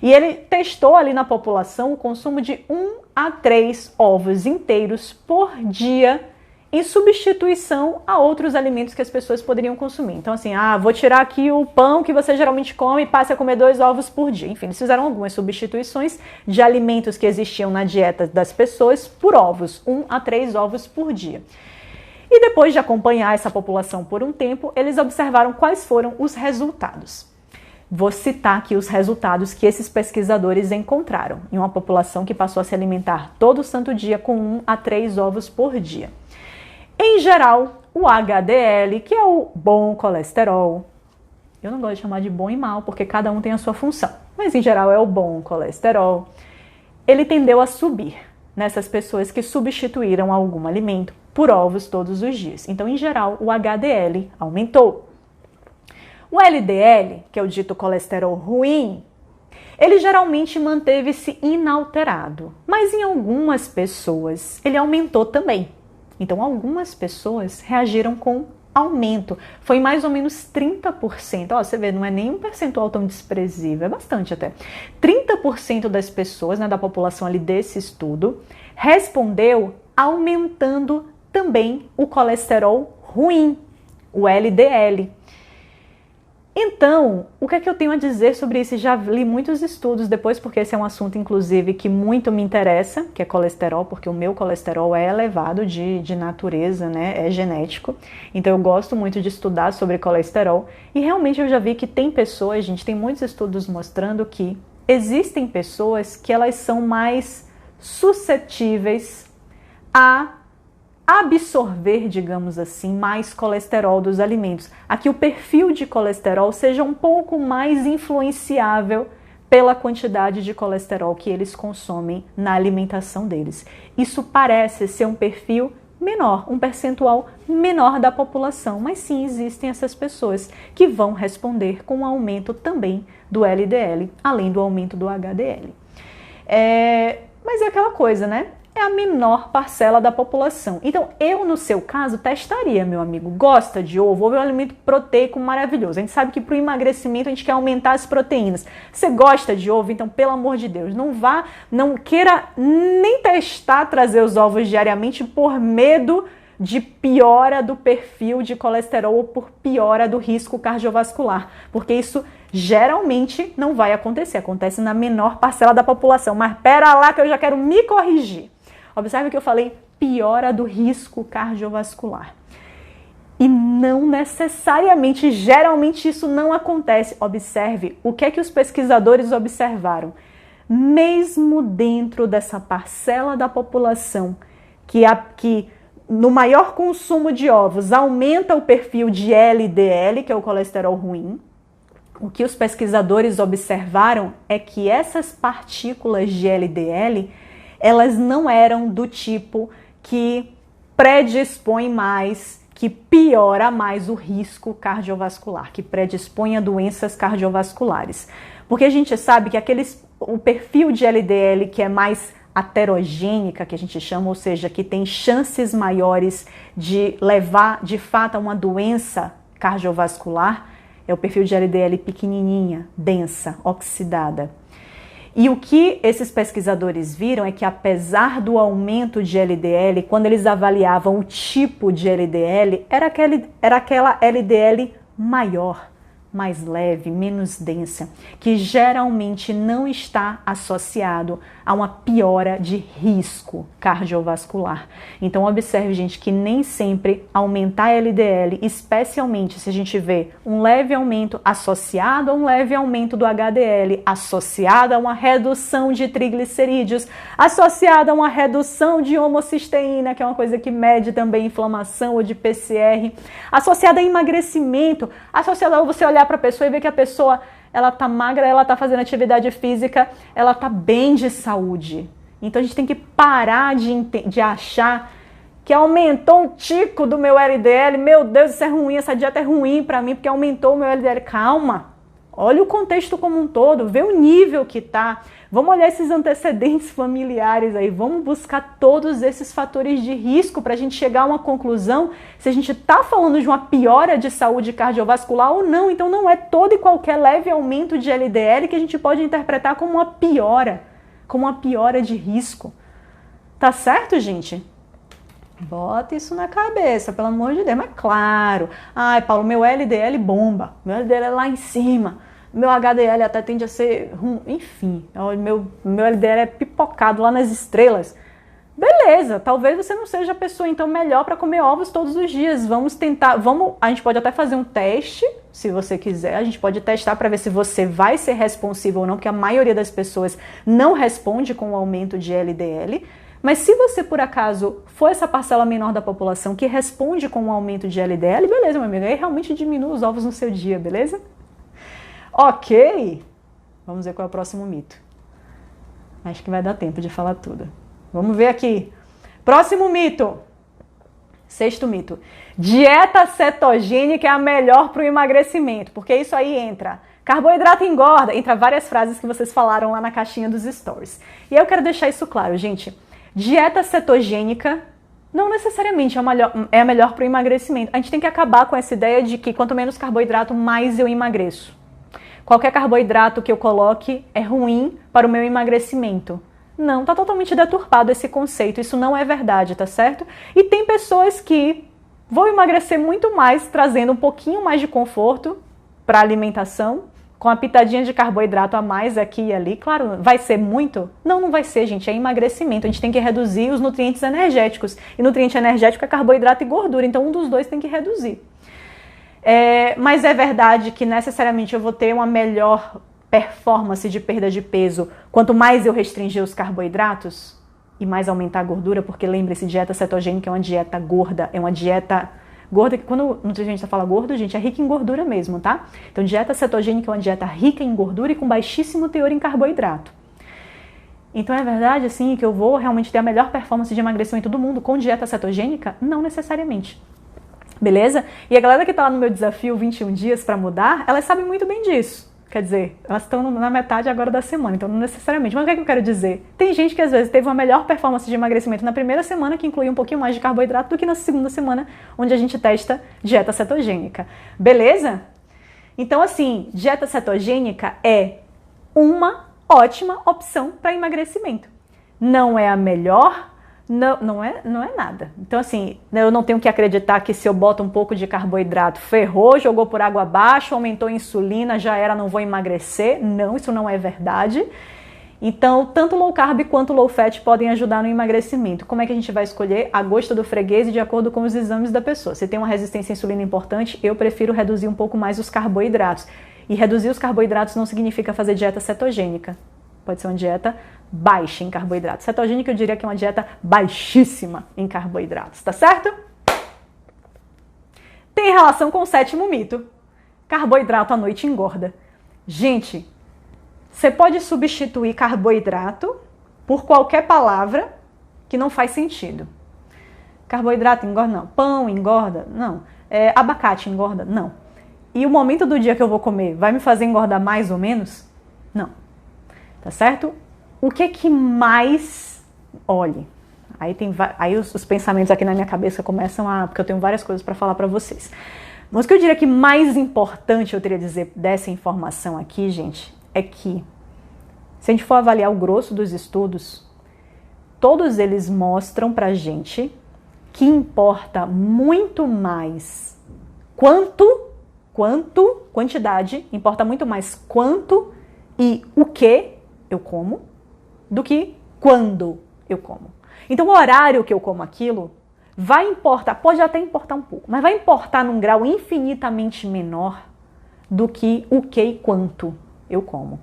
A: E ele testou ali na população o consumo de 1 a 3 ovos inteiros por dia em substituição a outros alimentos que as pessoas poderiam consumir. Então assim, vou tirar aqui o pão que você geralmente come e passe a comer 2 ovos por dia. Enfim, eles fizeram algumas substituições de alimentos que existiam na dieta das pessoas por ovos, 1 a 3 ovos por dia. E depois de acompanhar essa população por um tempo, eles observaram quais foram os resultados. Vou citar aqui os resultados que esses pesquisadores encontraram em uma população que passou a se alimentar todo santo dia com 1 a 3 ovos por dia. Em geral, o HDL, que é o bom colesterol, eu não gosto de chamar de bom e mal, porque cada um tem a sua função, mas em geral é o bom colesterol, ele tendeu a subir nessas pessoas que substituíram algum alimento por ovos todos os dias. Então, em geral, o HDL aumentou. O LDL, que é o dito colesterol ruim, ele geralmente manteve-se inalterado, mas em algumas pessoas ele aumentou também. Então, algumas pessoas reagiram com aumento. Foi mais ou menos 30%. Ó, você vê, não é nem um percentual tão desprezível, é bastante até. 30% das pessoas, né, da população ali desse estudo, respondeu aumentando também o colesterol ruim, o LDL. Então, o que é que eu tenho a dizer sobre isso? Já li muitos estudos depois, porque esse é um assunto, inclusive, que muito me interessa, que é colesterol, porque o meu colesterol é elevado de natureza, né? É genético. Então, eu gosto muito de estudar sobre colesterol. E realmente eu já vi que tem pessoas, gente, tem muitos estudos mostrando que existem pessoas que elas são mais suscetíveis a absorver, digamos assim, mais colesterol dos alimentos. Aqui o perfil de colesterol seja um pouco mais influenciável pela quantidade de colesterol que eles consomem na alimentação deles. Isso parece ser um perfil menor, um percentual menor da população, mas sim existem essas pessoas que vão responder com um aumento também do LDL, além do aumento do HDL. Mas é aquela coisa, né? É a menor parcela da população. Então, eu, no seu caso, testaria, meu amigo. Gosta de ovo? Ovo é um alimento proteico maravilhoso. A gente sabe que para o emagrecimento a gente quer aumentar as proteínas. Você gosta de ovo? Então, pelo amor de Deus, não queira nem testar trazer os ovos diariamente por medo de piora do perfil de colesterol ou por piora do risco cardiovascular. Porque isso geralmente não vai acontecer. Acontece na menor parcela da população. Mas pera lá que eu já quero me corrigir. Observe que eu falei piora do risco cardiovascular. E não necessariamente, geralmente isso não acontece. Observe o que é que os pesquisadores observaram. Mesmo dentro dessa parcela da população que no maior consumo de ovos aumenta o perfil de LDL, que é o colesterol ruim, o que os pesquisadores observaram é que essas partículas de LDL elas não eram do tipo que predispõe mais, que piora mais o risco cardiovascular, que predispõe a doenças cardiovasculares. Porque a gente sabe que o perfil de LDL que é mais aterogênica, que a gente chama, ou seja, que tem chances maiores de levar de fato a uma doença cardiovascular, é o perfil de LDL pequenininha, densa, oxidada. E o que esses pesquisadores viram é que apesar do aumento de LDL, quando eles avaliavam o tipo de LDL, era aquela LDL maior, mais leve, menos densa, que geralmente não está associado a uma piora de risco cardiovascular. Então observe, gente, que nem sempre aumentar LDL, especialmente se a gente vê um leve aumento associado a um leve aumento do HDL, associado a uma redução de triglicerídeos, associado a uma redução de homocisteína, que é uma coisa que mede também inflamação, ou de PCR, associada a emagrecimento, associada a você olhar para a pessoa e ver que a pessoa ela tá magra, ela tá fazendo atividade física, ela tá bem de saúde. Então a gente tem que parar de achar que aumentou um tico do meu LDL, meu Deus, isso é ruim, essa dieta é ruim para mim porque aumentou o meu LDL. Calma, olha o contexto como um todo, vê o nível que tá. Vamos olhar esses antecedentes familiares aí, vamos buscar todos esses fatores de risco para a gente chegar a uma conclusão se a gente está falando de uma piora de saúde cardiovascular ou não. Então não é todo e qualquer leve aumento de LDL que a gente pode interpretar como uma piora de risco. Tá certo, gente? Bota isso na cabeça, pelo amor de Deus. Mas claro, ai Paulo, meu LDL bomba, meu LDL é lá em cima. Meu HDL até tende a ser enfim, meu LDL é pipocado lá nas estrelas. Beleza, talvez você não seja a pessoa então melhor para comer ovos todos os dias. Vamos tentar, a gente pode até fazer um teste, se você quiser. A gente pode testar para ver se você vai ser responsivo ou não, porque a maioria das pessoas não responde com o aumento de LDL. Mas se você, por acaso, for essa parcela menor da população que responde com o aumento de LDL, beleza, meu amigo, aí realmente diminua os ovos no seu dia, beleza? Ok, vamos ver qual é o próximo mito. Acho que vai dar tempo de falar tudo. Vamos ver aqui. Próximo mito. Sexto mito. Dieta cetogênica é a melhor para o emagrecimento, porque isso aí entra carboidrato engorda, entra várias frases que vocês falaram lá na caixinha dos stories. E eu quero deixar isso claro, gente. Dieta cetogênica não necessariamente é a melhor para o emagrecimento. A gente tem que acabar com essa ideia de que quanto menos carboidrato, mais eu emagreço. Qualquer carboidrato que eu coloque é ruim para o meu emagrecimento. Não, tá totalmente deturpado esse conceito. Isso não é verdade, tá certo? E tem pessoas que vão emagrecer muito mais trazendo um pouquinho mais de conforto para a alimentação, com a pitadinha de carboidrato a mais aqui e ali. Claro, vai ser muito? Não, não vai ser, gente. É emagrecimento. A gente tem que reduzir os nutrientes energéticos. E nutriente energético é carboidrato e gordura. Então, um dos dois tem que reduzir. Mas é verdade que necessariamente eu vou ter uma melhor performance de perda de peso quanto mais eu restringir os carboidratos e mais aumentar a gordura, porque lembre-se, dieta cetogênica é uma dieta gorda, é uma dieta gorda que quando o nutricionista fala gordo, gente, é rica em gordura mesmo, tá? Então, dieta cetogênica é uma dieta rica em gordura e com baixíssimo teor em carboidrato. Então, é verdade, assim, que eu vou realmente ter a melhor performance de emagrecimento do mundo com dieta cetogênica? Não necessariamente. Beleza? E a galera que tá lá no meu desafio 21 dias para mudar, elas sabem muito bem disso. Quer dizer, elas estão na metade agora da semana, então não necessariamente. Mas o que é que eu quero dizer? Tem gente que às vezes teve uma melhor performance de emagrecimento na primeira semana, que inclui um pouquinho mais de carboidrato, do que na segunda semana, onde a gente testa dieta cetogênica. Beleza? Então, assim, dieta cetogênica é uma ótima opção para emagrecimento. Não é a melhor, não é nada. Então, assim, eu não tenho que acreditar que se eu boto um pouco de carboidrato, ferrou, jogou por água abaixo, aumentou a insulina, já era, não vou emagrecer. Não, isso não é verdade. Então, tanto low carb quanto low fat podem ajudar no emagrecimento. Como é que a gente vai escolher? A gosto do freguês e de acordo com os exames da pessoa. Se tem uma resistência à insulina importante, eu prefiro reduzir um pouco mais os carboidratos. E reduzir os carboidratos não significa fazer dieta cetogênica. Pode ser uma dieta baixa em carboidratos. Cetogênica eu diria que é uma dieta baixíssima em carboidratos, tá certo? Tem relação com o sétimo mito. Carboidrato à noite engorda. Gente, você pode substituir carboidrato por qualquer palavra que não faz sentido. Carboidrato engorda? Não. Pão engorda? Não. Abacate engorda? Não. E o momento do dia que eu vou comer vai me fazer engordar mais ou menos? Não. Tá certo? O que mais... Olhe, aí os pensamentos aqui na minha cabeça começam porque eu tenho várias coisas para falar para vocês. Mas o que eu diria que mais importante eu teria a dizer dessa informação aqui, gente, é que se a gente for avaliar o grosso dos estudos, todos eles mostram pra gente que importa muito mais quantidade, importa muito mais quanto e o que eu como, do que quando eu como. Então, o horário que eu como aquilo vai importar, pode até importar um pouco, mas vai importar num grau infinitamente menor do que o que e quanto eu como.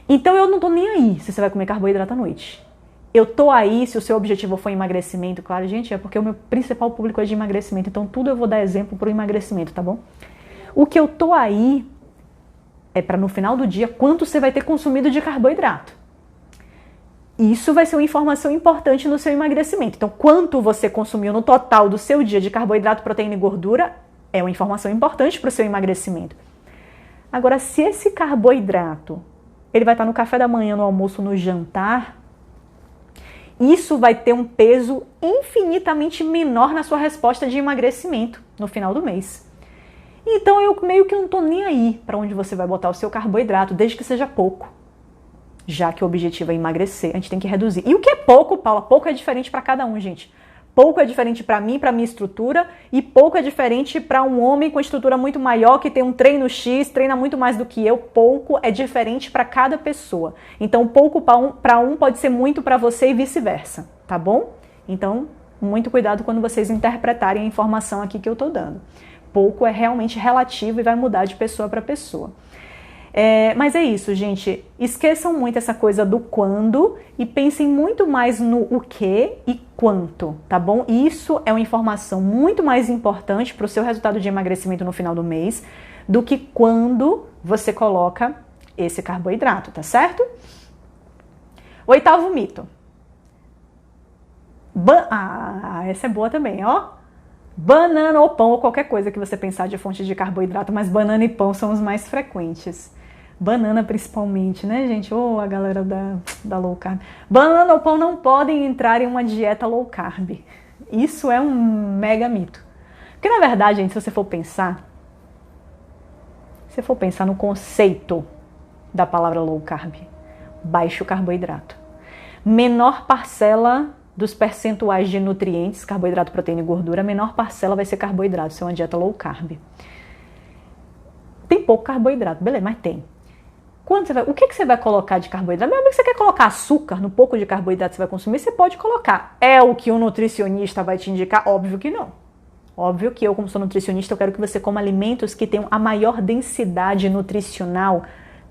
A: Então, eu não tô nem aí se você vai comer carboidrato à noite. Eu tô aí se o seu objetivo for emagrecimento, claro, gente, é porque o meu principal público é de emagrecimento, então tudo eu vou dar exemplo pro emagrecimento, tá bom? O que eu tô aí é para no final do dia quanto você vai ter consumido de carboidrato. Isso vai ser uma informação importante no seu emagrecimento. Então, quanto você consumiu no total do seu dia de carboidrato, proteína e gordura é uma informação importante para o seu emagrecimento. Agora, se esse carboidrato ele vai estar no café da manhã, no almoço, no jantar, isso vai ter um peso infinitamente menor na sua resposta de emagrecimento no final do mês. Então, eu meio que não estou nem aí para onde você vai botar o seu carboidrato, desde que seja pouco. Já que o objetivo é emagrecer, a gente tem que reduzir. E o que é pouco, Paula? Pouco é diferente para cada um, gente. Pouco é diferente para mim, para minha estrutura, e pouco é diferente para um homem com estrutura muito maior, que tem um treino X, treina muito mais do que eu. Pouco é diferente para cada pessoa. Então, pouco para um pode ser muito para você e vice-versa, tá bom? Então, muito cuidado quando vocês interpretarem a informação aqui que eu tô dando. Pouco é realmente relativo e vai mudar de pessoa para pessoa. Mas é isso, gente. Esqueçam muito essa coisa do quando e pensem muito mais no o que e quanto, tá bom? Isso é uma informação muito mais importante para o seu resultado de emagrecimento no final do mês do que quando você coloca esse carboidrato, tá certo? 8º mito. Essa é boa também, ó. Banana ou pão, ou qualquer coisa que você pensar de fonte de carboidrato, mas banana e pão são os mais frequentes. Banana principalmente, né, gente? Ou a galera da low carb. Banana ou pão não podem entrar em uma dieta low carb. Isso é um mega mito. Porque, na verdade, gente, se você for pensar no conceito da palavra low carb, baixo carboidrato. Menor parcela dos percentuais de nutrientes, carboidrato, proteína e gordura, a menor parcela vai ser carboidrato, isso é uma dieta low carb. Tem pouco carboidrato, beleza, mas tem. O que você vai colocar de carboidrato? Mesmo que você quer colocar açúcar no pouco de carboidrato que você vai consumir, você pode colocar. É o que o nutricionista vai te indicar? Óbvio que não. Óbvio que eu, como sou nutricionista, eu quero que você coma alimentos que tenham a maior densidade nutricional.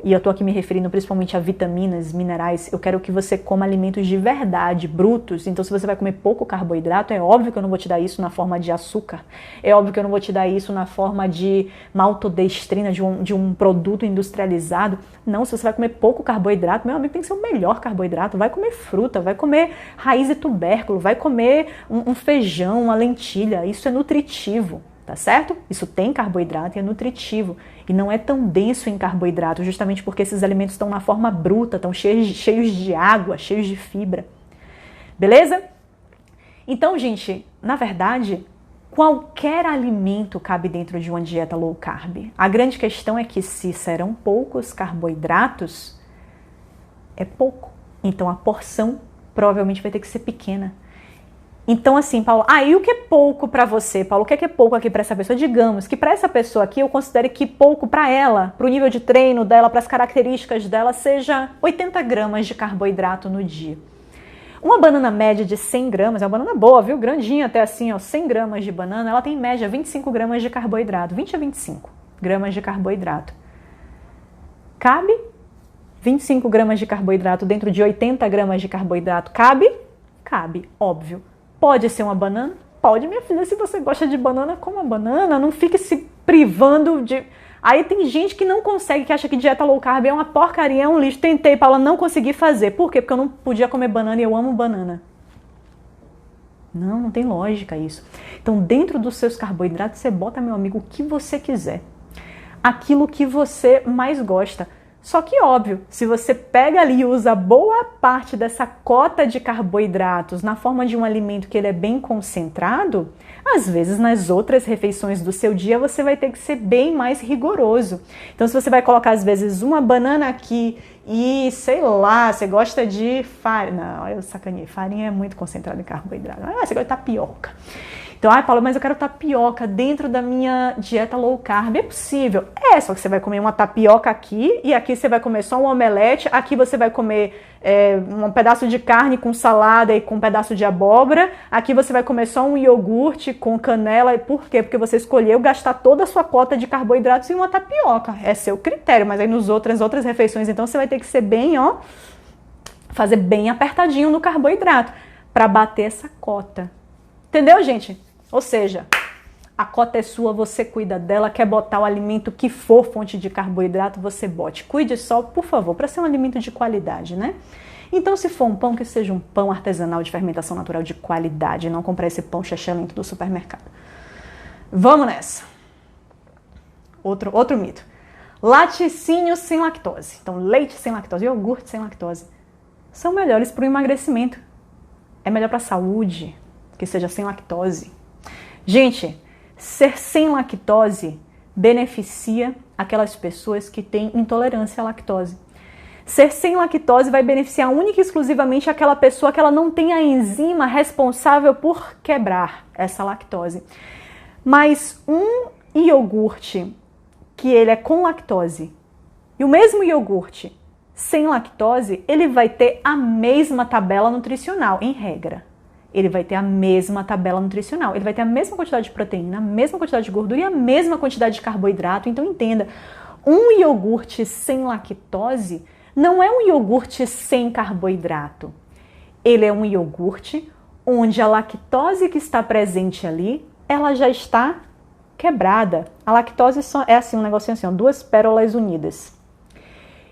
A: E eu tô aqui me referindo principalmente a vitaminas, minerais. Eu quero que você coma alimentos de verdade, brutos. Então, se você vai comer pouco carboidrato, é óbvio que eu não vou te dar isso na forma de açúcar. É óbvio que eu não vou te dar isso na forma de maltodextrina, de um produto industrializado. Não, se você vai comer pouco carboidrato, meu amigo, tem que ser o melhor carboidrato. Vai comer fruta, vai comer raiz e tubérculo, vai comer um feijão, uma lentilha. Isso é nutritivo. Tá certo? Isso tem carboidrato e é nutritivo. E não é tão denso em carboidrato, justamente porque esses alimentos estão na forma bruta, estão cheios de água, cheios de fibra. Beleza? Então, gente, na verdade, qualquer alimento cabe dentro de uma dieta low carb. A grande questão é que se serão poucos carboidratos, é pouco. Então, a porção provavelmente vai ter que ser pequena. Então, assim, Paulo, e o que é pouco para você, Paulo? O que é pouco aqui para essa pessoa? Digamos que para essa pessoa aqui, eu considero que pouco para ela, para o nível de treino dela, para as características dela, seja 80 gramas de carboidrato no dia. Uma banana média de 100 gramas, é uma banana boa, viu? Grandinha até assim, ó, 100 gramas de banana, ela tem em média 25 gramas de carboidrato, 20 a 25 gramas de carboidrato. Cabe 25 gramas de carboidrato dentro de 80 gramas de carboidrato? Cabe? Cabe, óbvio. Pode ser uma banana? Pode, minha filha. Se você gosta de banana, coma banana. Não fique se privando de... Aí tem gente que não consegue, que acha que dieta low carb é uma porcaria, é um lixo. Tentei, Paula, não consegui fazer. Por quê? Porque eu não podia comer banana e eu amo banana. Não tem lógica isso. Então, dentro dos seus carboidratos, você bota, meu amigo, o que você quiser. Aquilo que você mais gosta. Só que, óbvio, se você pega ali e usa boa parte dessa cota de carboidratos na forma de um alimento que ele é bem concentrado, às vezes nas outras refeições do seu dia você vai ter que ser bem mais rigoroso. Então, se você vai colocar, às vezes, uma banana aqui e, sei lá, você gosta de farinha... Não, eu sacaneei. Farinha é muito concentrada em carboidrato. Você gosta de tapioca. Então, Paula, mas eu quero tapioca dentro da minha dieta low carb. É possível? Só que você vai comer uma tapioca aqui e aqui você vai comer só um omelete. Aqui você vai comer um pedaço de carne com salada e com um pedaço de abóbora. Aqui você vai comer só um iogurte com canela. E por quê? Porque você escolheu gastar toda a sua cota de carboidratos em uma tapioca. É seu critério, mas aí nas outras refeições, então você vai ter que ser bem, fazer bem apertadinho no carboidrato para bater essa cota. Entendeu, gente? Ou seja, a cota é sua, você cuida dela, quer botar o alimento que for fonte de carboidrato, você bote. Cuide só, por favor, para ser um alimento de qualidade, né? Então, se for um pão, que seja um pão artesanal de fermentação natural de qualidade, não comprar esse pão chechelento do supermercado. Vamos nessa. Outro mito. Laticínio sem lactose. Então, leite sem lactose, iogurte sem lactose. São melhores para o emagrecimento. É melhor para a saúde que seja sem lactose. Gente, ser sem lactose beneficia aquelas pessoas que têm intolerância à lactose. Ser sem lactose vai beneficiar única e exclusivamente aquela pessoa que ela não tem a enzima responsável por quebrar essa lactose. Mas um iogurte que ele é com lactose e o mesmo iogurte sem lactose, ele vai ter a mesma tabela nutricional, em regra. Ele vai ter a mesma tabela nutricional. Ele vai ter a mesma quantidade de proteína, a mesma quantidade de gordura e a mesma quantidade de carboidrato. Então, entenda, um iogurte sem lactose não é um iogurte sem carboidrato. Ele é um iogurte onde a lactose que está presente ali, ela já está quebrada. A lactose é assim, um negocinho assim, 2 pérolas unidas.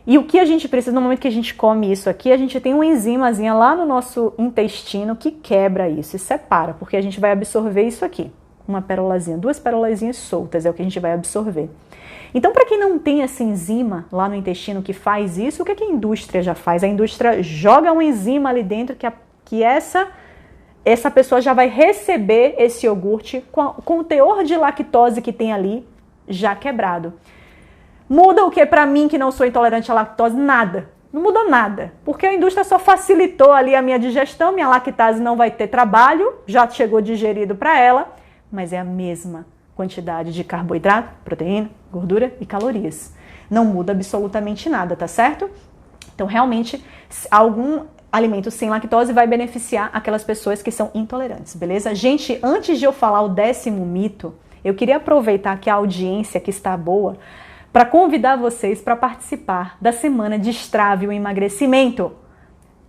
A: E o que a gente precisa, no momento que a gente come isso aqui, a gente tem uma enzimazinha lá no nosso intestino que quebra isso e separa, porque a gente vai absorver isso aqui. Uma perolazinha, 2 perolazinhas soltas é o que a gente vai absorver. Então, para quem não tem essa enzima lá no intestino que faz isso, o que a indústria já faz? A indústria joga uma enzima ali dentro que essa pessoa já vai receber esse iogurte com o teor de lactose que tem ali já quebrado. Muda o que para mim, que não sou intolerante à lactose? Nada. Não muda nada. Porque a indústria só facilitou ali a minha digestão, minha lactase não vai ter trabalho, já chegou digerido para ela, mas é a mesma quantidade de carboidrato, proteína, gordura e calorias. Não muda absolutamente nada, tá certo? Então, realmente, algum alimento sem lactose vai beneficiar aquelas pessoas que são intolerantes, beleza? Gente, antes de eu falar o 10º mito, eu queria aproveitar que a audiência que está boa para convidar vocês para participar da Semana Destrave o Emagrecimento.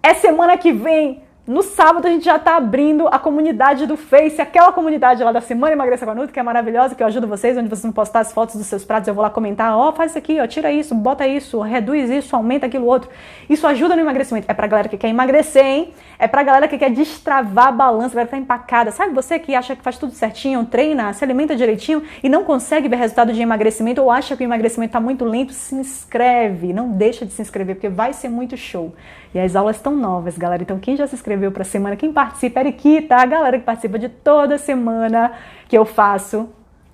A: É semana que vem, no sábado a gente já está abrindo a comunidade do Face, aquela comunidade lá da Semana Emagreça com a Nutri, que é maravilhosa, que eu ajudo vocês, onde vocês vão postar as fotos dos seus pratos, eu vou lá comentar, faz isso aqui, tira isso, bota isso, reduz isso, aumenta aquilo outro. Isso ajuda no emagrecimento. É pra galera que quer emagrecer, hein? É pra galera que quer destravar a balança, galera que tá empacada. Sabe você que acha que faz tudo certinho, treina, se alimenta direitinho e não consegue ver resultado de emagrecimento ou acha que o emagrecimento tá muito lento? Se inscreve, não deixa de se inscrever, porque vai ser muito show. E as aulas estão novas, galera. Então, quem já se inscreveu pra semana, quem participa, Eriquita, a galera que participa de toda semana que eu faço,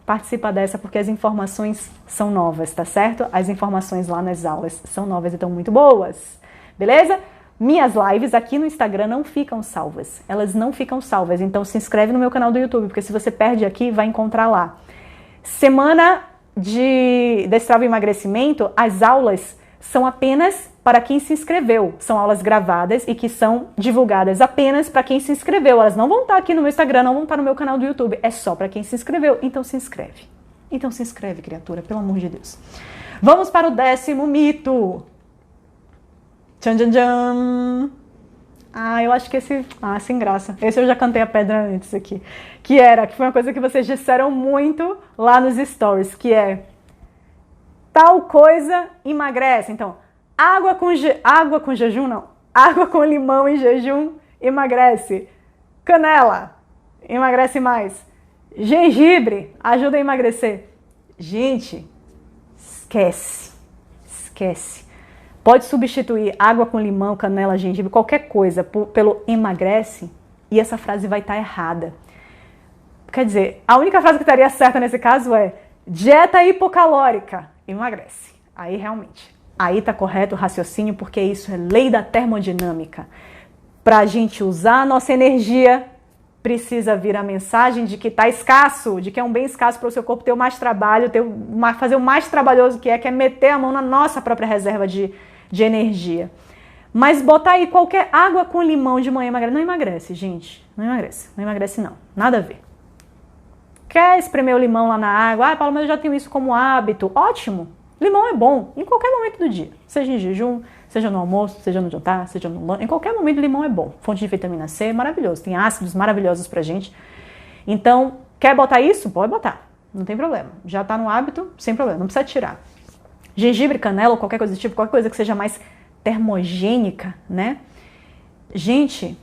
A: participa dessa, porque as informações são novas, tá certo? As informações lá nas aulas são novas e estão muito boas, beleza? Minhas lives aqui no Instagram não ficam salvas. Elas não ficam salvas, então se inscreve no meu canal do YouTube, porque se você perde aqui, vai encontrar lá. Semana de Destrave o Emagrecimento, as aulas são apenas para quem se inscreveu. São aulas gravadas e que são divulgadas apenas para quem se inscreveu. Elas não vão estar aqui no meu Instagram, não vão estar no meu canal do YouTube. É só para quem se inscreveu. Então se inscreve. Então se inscreve, criatura, pelo amor de Deus. Vamos para o 10º mito. Tchan, tchan, tchan. Eu acho que esse... sem graça. Esse eu já cantei a pedra antes aqui. Que foi uma coisa que vocês disseram muito lá nos stories, que é... Tal coisa emagrece. Então, água com jejum, não. Água com limão em jejum emagrece. Canela, emagrece mais. Gengibre, ajuda a emagrecer. Gente, esquece. Pode substituir água com limão, canela, gengibre, qualquer coisa pelo emagrece e essa frase vai estar errada. Quer dizer, a única frase que estaria certa nesse caso é dieta hipocalórica, emagrece. Aí realmente, aí tá correto o raciocínio, porque isso é lei da termodinâmica. Para a gente usar a nossa energia, precisa vir a mensagem de que tá escasso, de que é um bem escasso para o seu corpo ter mais trabalho, fazer o mais trabalhoso que é meter a mão na nossa própria reserva de energia. Mas botar aí qualquer água com limão de manhã emagrece. Não emagrece, gente. Não emagrece não. Nada a ver. Quer espremer o limão lá na água? Paulo, mas eu já tenho isso como hábito. Ótimo. Limão é bom em qualquer momento do dia. Seja em jejum, seja no almoço, seja no jantar, seja no lanche. Em qualquer momento, limão é bom. Fonte de vitamina C, maravilhoso. Tem ácidos maravilhosos pra gente. Então, quer botar isso? Pode botar. Não tem problema. Já tá no hábito, sem problema. Não precisa tirar. Gengibre, canela ou qualquer coisa do tipo, qualquer coisa que seja mais termogênica, né? Gente,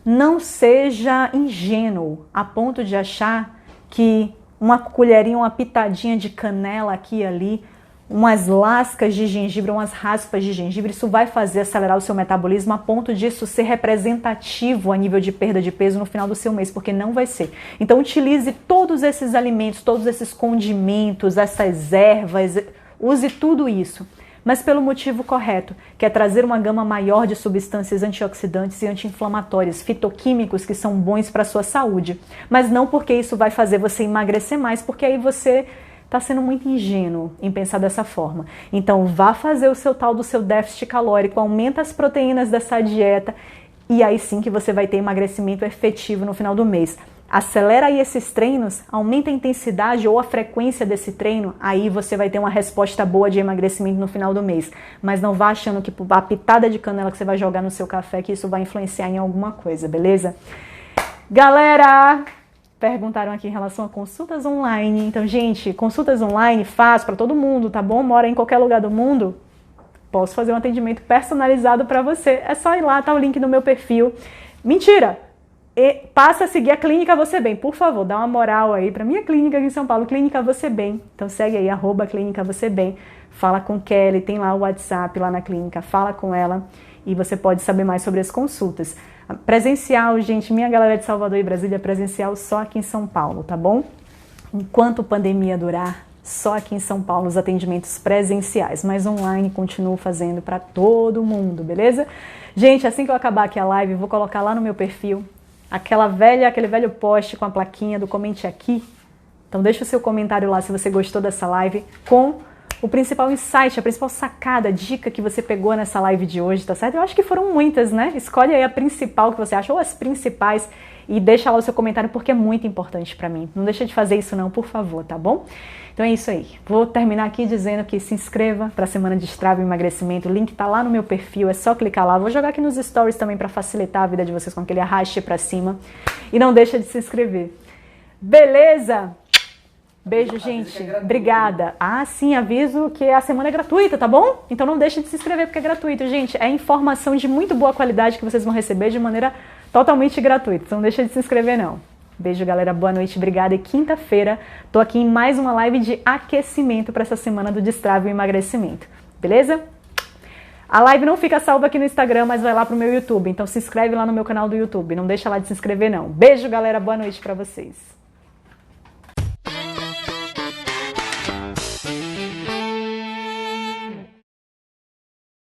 A: não seja ingênuo a ponto de achar que uma colherinha, uma pitadinha de canela aqui e ali, umas lascas de gengibre, umas raspas de gengibre, isso vai fazer acelerar o seu metabolismo a ponto disso ser representativo a nível de perda de peso no final do seu mês, porque não vai ser. Então utilize todos esses alimentos, todos esses condimentos, essas ervas, use tudo isso, mas pelo motivo correto, que é trazer uma gama maior de substâncias antioxidantes e anti-inflamatórias, fitoquímicos que são bons para a sua saúde, mas não porque isso vai fazer você emagrecer mais, porque aí você está sendo muito ingênuo em pensar dessa forma. Então vá fazer o seu tal do seu déficit calórico, aumenta as proteínas dessa dieta e aí sim que você vai ter emagrecimento efetivo no final do mês. Acelera aí esses treinos, aumenta a intensidade ou a frequência desse treino, aí você vai ter uma resposta boa de emagrecimento no final do mês. Mas não vá achando que a pitada de canela que você vai jogar no seu café, que isso vai influenciar em alguma coisa, beleza? Galera, perguntaram aqui em relação a consultas online. Então, gente, consultas online fácil para todo mundo, tá bom? Mora em qualquer lugar do mundo, posso fazer um atendimento personalizado para você. É só ir lá, tá o link no meu perfil. Mentira! E passa a seguir a Clínica Você Bem, por favor, dá uma moral aí pra minha clínica aqui em São Paulo, Clínica Você Bem. Então segue aí, @Clínica Você Bem, fala com Kelly, tem lá o WhatsApp lá na clínica, fala com ela e você pode saber mais sobre as consultas. Presencial, gente, minha galera de Salvador e Brasília, presencial só aqui em São Paulo, tá bom? Enquanto a pandemia durar, só aqui em São Paulo os atendimentos presenciais, mas online continuo fazendo para todo mundo, beleza? Gente, assim que eu acabar aqui a live, vou colocar lá no meu perfil aquele velho post com a plaquinha do comente aqui. Então deixa o seu comentário lá se você gostou dessa live com o principal insight, a principal sacada, dica que você pegou nessa live de hoje, tá certo? Eu acho que foram muitas, né? Escolhe aí a principal que você acha, ou as principais, e deixa lá o seu comentário porque é muito importante pra mim. Não deixa de fazer isso não, por favor, tá bom? Então é isso aí. Vou terminar aqui dizendo que se inscreva para a Semana de Strava e Emagrecimento. O link tá lá no meu perfil, é só clicar lá. Vou jogar aqui nos stories também para facilitar a vida de vocês com aquele arraste para cima. E não deixa de se inscrever. Beleza? Beijo, gente. Obrigada. Ah, sim, aviso que a semana é gratuita, tá bom? Então não deixa de se inscrever porque é gratuito, gente. É informação de muito boa qualidade que vocês vão receber de maneira totalmente gratuita. Então não deixa de se inscrever, não. Beijo, galera. Boa noite, obrigada. E quinta-feira tô aqui em mais uma live de aquecimento para essa semana do Destrave e Emagrecimento. Beleza? A live não fica salva aqui no Instagram, mas vai lá pro meu YouTube. Então se inscreve lá no meu canal do YouTube. Não deixa lá de se inscrever, não. Beijo, galera. Boa noite para vocês.